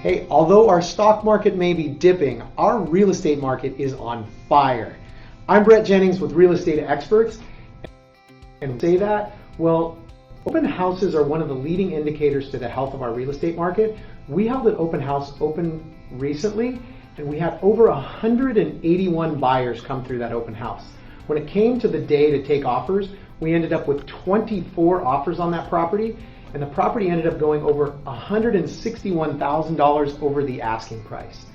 Hey, although our stock market may be dipping, our real estate market is on fire. I'm Brett Jennings with Real Estate Experts, and say that, well, open houses are one of the leading indicators to the health of our real estate market. We held an open house open recently, and we had over 181 buyers come through that open house. When it came to the day to take offers, we ended up with 24 offers on that property, and the property ended up going over $161,000 over the asking price.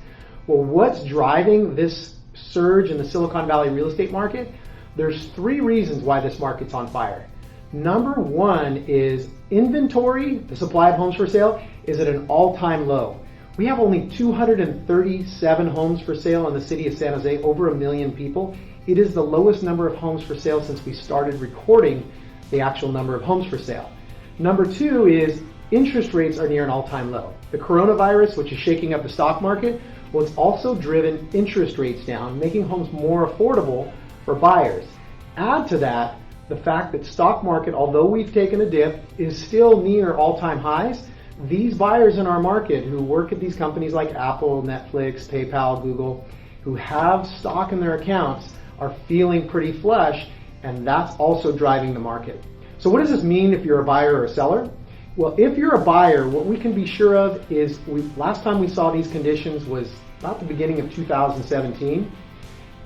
Well, what's driving this surge in the Silicon Valley real estate market? There's three reasons why this market's on fire. Number one is inventory. The supply of homes for sale is at an all-time low. We have only 237 homes for sale in the city of San Jose, over 1 million people. It is the lowest number of homes for sale since we started recording the actual number of homes for sale. Number two is interest rates are near an all-time low. The coronavirus, which is shaking up the stock market, well, it's also driven interest rates down, making homes more affordable for buyers. Add to that the fact that stock market, although we've taken a dip, is still near all-time highs. These buyers in our market who work at these companies like Apple, Netflix, PayPal, Google, who have stock in their accounts are feeling pretty flush, and that's also driving the market. So what does this mean if you're a buyer or a seller? Well, if you're a buyer, what we can be sure of is last time we saw these conditions was about the beginning of 2017,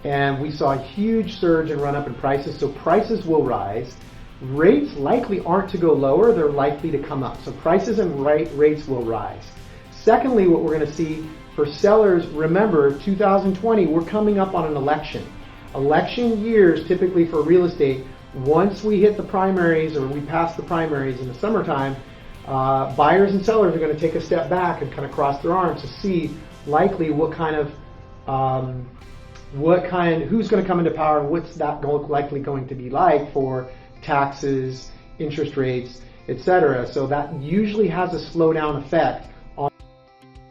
and we saw a huge surge and run up in prices, so prices will rise. Rates likely aren't to go lower, they're likely to come up. So prices and rates will rise. Secondly, what we're going to see for sellers, remember 2020, we're coming up on an election. Election years typically for real estate, once we hit the primaries or we pass the primaries in the summertime, buyers and sellers are going to take a step back and kind of cross their arms to see likely who's going to come into power and what's that likely going to be like for taxes, interest rates, etc. So that usually has a slowdown effect on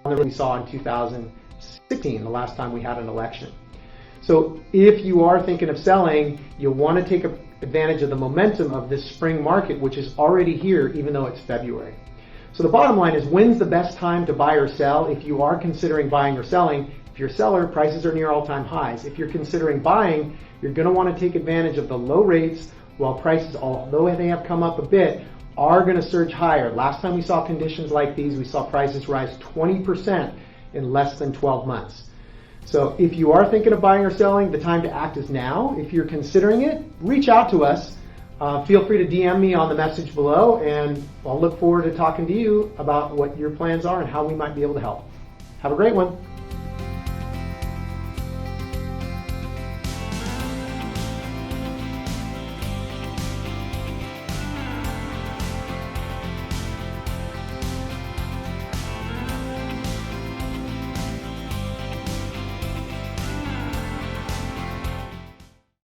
what we saw in 2016, the last time we had an election. So if you are thinking of selling, you'll want to take advantage of the momentum of this spring market, which is already here, even though it's February. So the bottom line is, when's the best time to buy or sell? If you are considering buying or selling, if you're a seller, prices are near all-time highs. If you're considering buying, you're going to want to take advantage of the low rates, while prices, although they have come up a bit, are going to surge higher. Last time we saw conditions like these, we saw prices rise 20% in less than 12 months. So if you are thinking of buying or selling, the time to act is now. If you're considering it, reach out to us. Feel free to DM me on the message below, and I'll look forward to talking to you about what your plans are and how we might be able to help. Have a great one.